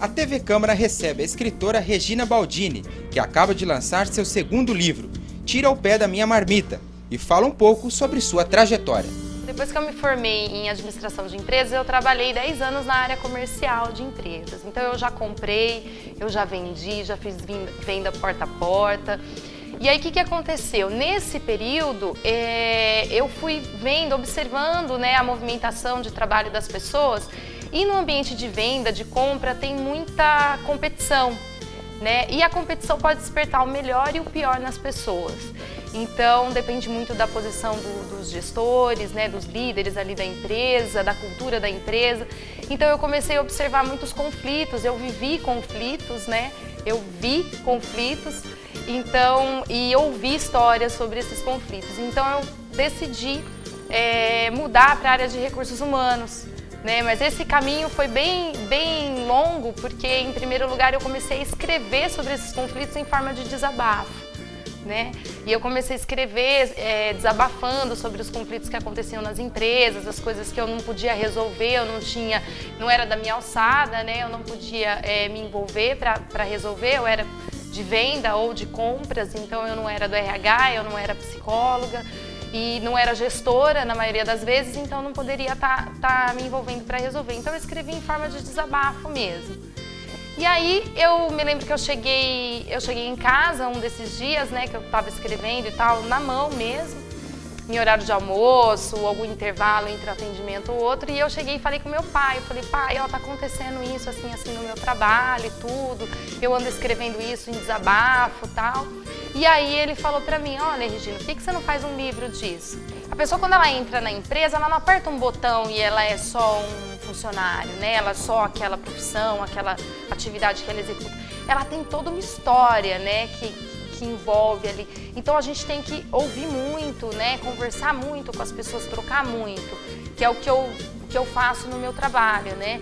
a TV Câmara recebe a escritora Regina Baldini, que acaba de lançar seu segundo livro, Tira o Pé da Minha Marmita, e fala um pouco sobre sua trajetória. Depois que eu me formei em administração de empresas, eu trabalhei 10 anos na área comercial de empresas. Então eu já comprei, eu já vendi, já fiz venda porta a porta. E aí o que aconteceu? Nesse período eu fui vendo, observando, né, a movimentação de trabalho das pessoas, e no ambiente de venda, de compra, tem muita competição, né? E a competição pode despertar o melhor e o pior nas pessoas. Então depende muito da posição dos gestores, né, dos líderes ali da empresa, da cultura da empresa. Então eu comecei a observar muitos conflitos, eu vivi conflitos, né? Eu vi conflitos, então, e ouvi histórias sobre esses conflitos. Então eu decidi mudar para a área de recursos humanos, né? Mas esse caminho foi bem longo, porque em primeiro lugar eu comecei a escrever sobre esses conflitos em forma de desabafo, né? E eu comecei a escrever desabafando sobre os conflitos que aconteciam nas empresas, as coisas que eu não podia resolver, não era da minha alçada, né? Eu não podia me envolver para resolver, eu era de venda ou de compras, então eu não era do RH, eu não era psicóloga e não era gestora na maioria das vezes, então não poderia tá me envolvendo para resolver. Então eu escrevi em forma de desabafo mesmo. E aí eu me lembro que eu cheguei em casa um desses dias, né, que eu estava escrevendo e tal, na mão mesmo, em horário de almoço, algum intervalo entre um atendimento ou outro, e eu cheguei e falei com meu pai, eu falei, pai, ó, tá acontecendo isso assim no meu trabalho e tudo, eu ando escrevendo isso em desabafo e tal. E aí ele falou pra mim, olha, Regina, por que você não faz um livro disso? A pessoa, quando ela entra na empresa, ela não aperta um botão e ela é só um funcionário, né? Ela é só aquela profissão, aquela atividade que ela executa. Ela tem toda uma história, né, que envolve ali. Então a gente tem que ouvir muito, né, conversar muito com as pessoas, trocar muito, que é o que eu faço no meu trabalho, né?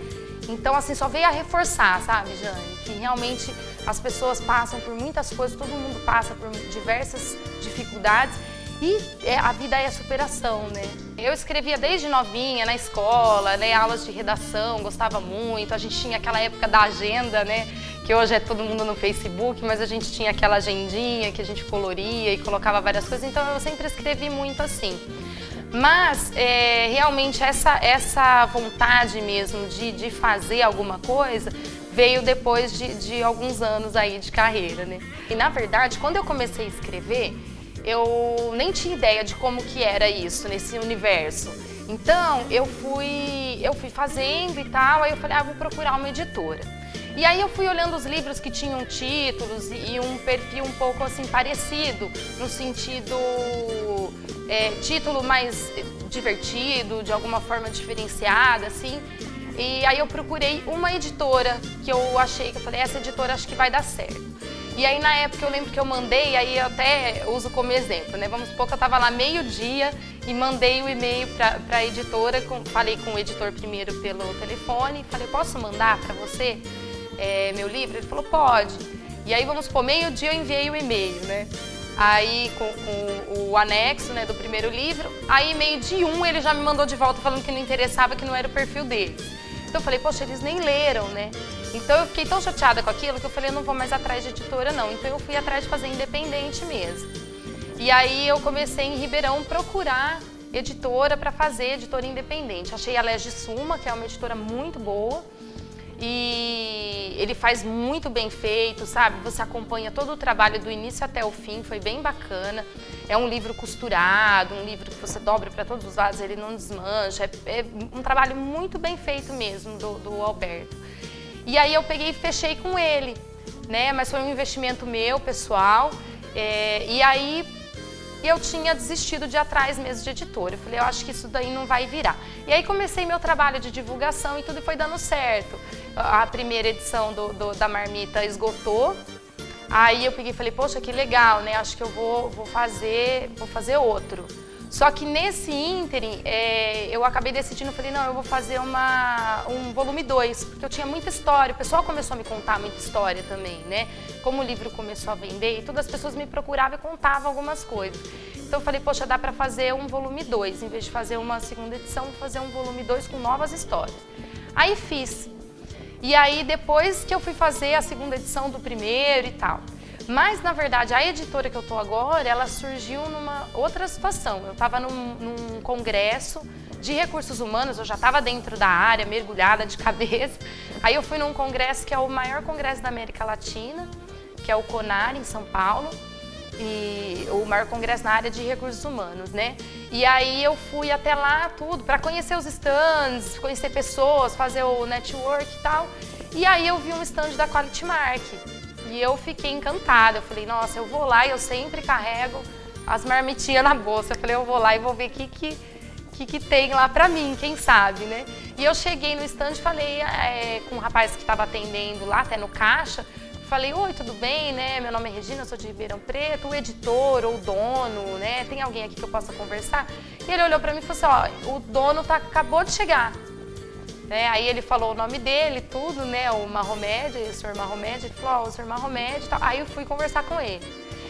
Então, assim, só veio a reforçar, sabe, Jane? Que realmente as pessoas passam por muitas coisas, todo mundo passa por diversas dificuldades e a vida é superação, né? Eu escrevia desde novinha na escola, né, aulas de redação, gostava muito. A gente tinha aquela época da agenda, né, que hoje é todo mundo no Facebook, mas a gente tinha aquela agendinha que a gente coloria e colocava várias coisas, então eu sempre escrevi muito assim. Mas realmente essa vontade mesmo de fazer alguma coisa veio depois de alguns anos aí de carreira, né? E na verdade, quando eu comecei a escrever, eu nem tinha ideia de como que era isso, nesse universo. Então, eu fui fazendo e tal, aí eu falei, vou procurar uma editora. E aí eu fui olhando os livros que tinham títulos e um perfil um pouco assim parecido, no sentido título mais divertido, de alguma forma diferenciada, assim. E aí eu procurei uma editora que eu achei, que eu falei, essa editora acho que vai dar certo. E aí na época eu lembro que eu mandei, aí eu até uso como exemplo, né? Vamos supor que eu estava lá meio-dia e mandei o e-mail para a editora, falei com o editor primeiro pelo telefone, falei, posso mandar para você meu livro? Ele falou, pode. E aí vamos supor, meio-dia eu enviei o e-mail, né? Aí com o anexo, né, do primeiro livro, aí meio-dia ele já me mandou de volta falando que não interessava, que não era o perfil deles. Então eu falei, poxa, eles nem leram, né? Então eu fiquei tão chateada com aquilo que eu falei, eu não vou mais atrás de editora não. Então eu fui atrás de fazer independente mesmo. E aí eu comecei em Ribeirão procurar editora para fazer editora independente. Achei a Lege Suma, que é uma editora muito boa. E ele faz muito bem feito, sabe? Você acompanha todo o trabalho do início até o fim, foi bem bacana. É um livro costurado, um livro que você dobra para todos os lados, ele não desmancha. É um trabalho muito bem feito mesmo do Alberto. E aí eu peguei e fechei com ele, né? Mas foi um investimento meu, pessoal. E aí eu tinha desistido de ir atrás mesmo de editora. Eu falei, eu acho que isso daí não vai virar. E aí comecei meu trabalho de divulgação e tudo foi dando certo. A primeira edição da Marmita esgotou. Aí eu peguei e falei, poxa, que legal, né? Acho que eu vou fazer outro. Só que nesse ínterim, eu acabei decidindo, falei, não, eu vou fazer um volume 2, porque eu tinha muita história, o pessoal começou a me contar muita história também, né? Como o livro começou a vender, e todas as pessoas me procuravam e contavam algumas coisas. Então eu falei, poxa, dá pra fazer um volume 2, em vez de fazer uma segunda edição, vou fazer um volume 2 com novas histórias. Aí fiz. E aí depois que eu fui fazer a segunda edição do primeiro e tal. Mas, na verdade, a editora que eu tô agora, ela surgiu numa outra situação. Eu estava num congresso de recursos humanos, eu já estava dentro da área, mergulhada de cabeça. Aí eu fui num congresso que é o maior congresso da América Latina, que é o CONAR, em São Paulo, e o maior congresso na área de recursos humanos, né? E aí eu fui até lá, tudo, para conhecer os stands, conhecer pessoas, fazer o network e tal. E aí eu vi um stand da Quality Mark. E eu fiquei encantada, eu falei, nossa, eu vou lá e eu sempre carrego as marmitinhas na bolsa. Eu falei, eu vou lá e vou ver o que tem lá pra mim, quem sabe, né? E eu cheguei no stand e falei com um rapaz que estava atendendo lá, até no caixa, falei, oi, tudo bem, né? Meu nome é Regina, eu sou de Ribeirão Preto, o editor ou o dono, né? Tem alguém aqui que eu possa conversar? E ele olhou pra mim e falou assim, ó, o dono acabou de chegar. Aí ele falou o nome dele, tudo, né? O Mahomed, o senhor Mahomed, ele falou, ó, o senhor Mahomed e tal. Aí eu fui conversar com ele.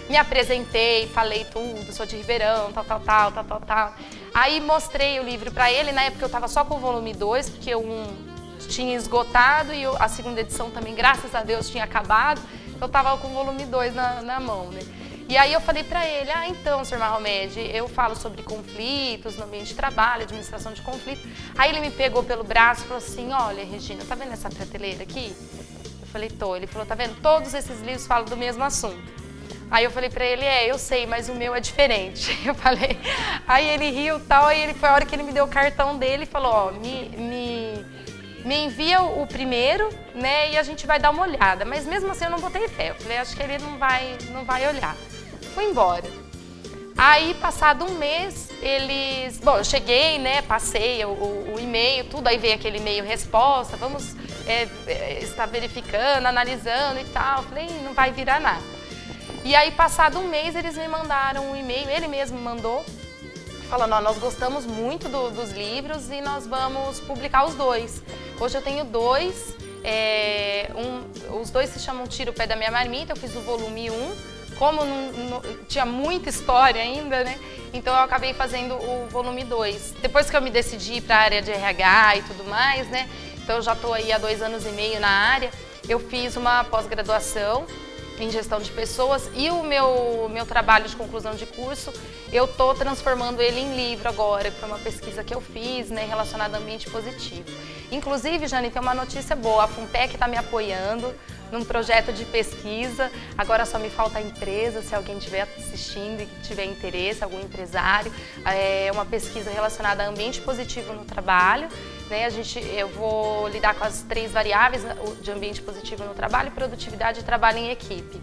Me apresentei, falei tudo, sou de Ribeirão, tal. Aí mostrei o livro pra ele, na época eu tava só com o volume 2, porque tinha esgotado e a segunda edição também, graças a Deus, tinha acabado. Eu tava com o volume 2 na mão, né? E aí eu falei pra ele, então, senhor Mahomed, eu falo sobre conflitos no ambiente de trabalho, administração de conflitos. Aí ele me pegou pelo braço e falou assim, olha, Regina, tá vendo essa prateleira aqui? Eu falei, tô. Ele falou, tá vendo? Todos esses livros falam do mesmo assunto. Aí eu falei pra ele, eu sei, mas o meu é diferente. Eu falei, aí ele riu e tal, aí foi a hora que ele me deu o cartão dele e falou, ó, me envia o primeiro, né, e a gente vai dar uma olhada. Mas mesmo assim eu não botei fé. Eu falei, acho que ele não vai olhar. Fui embora. Aí, passado um mês, bom, eu cheguei, né, passei o e-mail, tudo, aí veio aquele e-mail resposta, vamos estar verificando, analisando e tal. Eu falei, não vai virar nada. E aí, passado um mês, eles me mandaram um e-mail, ele mesmo mandou, falando, ó, nós gostamos muito dos livros e nós vamos publicar os 2. Hoje eu tenho 2, os 2 se chamam Tira o Pé da Minha Marmita, eu fiz o volume 1, como tinha muita história ainda, né? Então eu acabei fazendo o volume 2. Depois que eu me decidi para a área de RH e tudo mais, né? Então eu já estou aí há 2 anos e meio na área, eu fiz uma pós-graduação em gestão de pessoas e o meu trabalho de conclusão de curso, eu estou transformando ele em livro agora, que foi uma pesquisa que eu fiz, né, relacionada ao ambiente positivo. Inclusive, Jane, tem uma notícia boa, a FUNPEC está me apoiando num projeto de pesquisa, agora só me falta a empresa, se alguém estiver assistindo e tiver interesse, algum empresário, é uma pesquisa relacionada a ambiente positivo no trabalho, né? Eu vou lidar com as 3 variáveis de ambiente positivo no trabalho, produtividade e trabalho em equipe.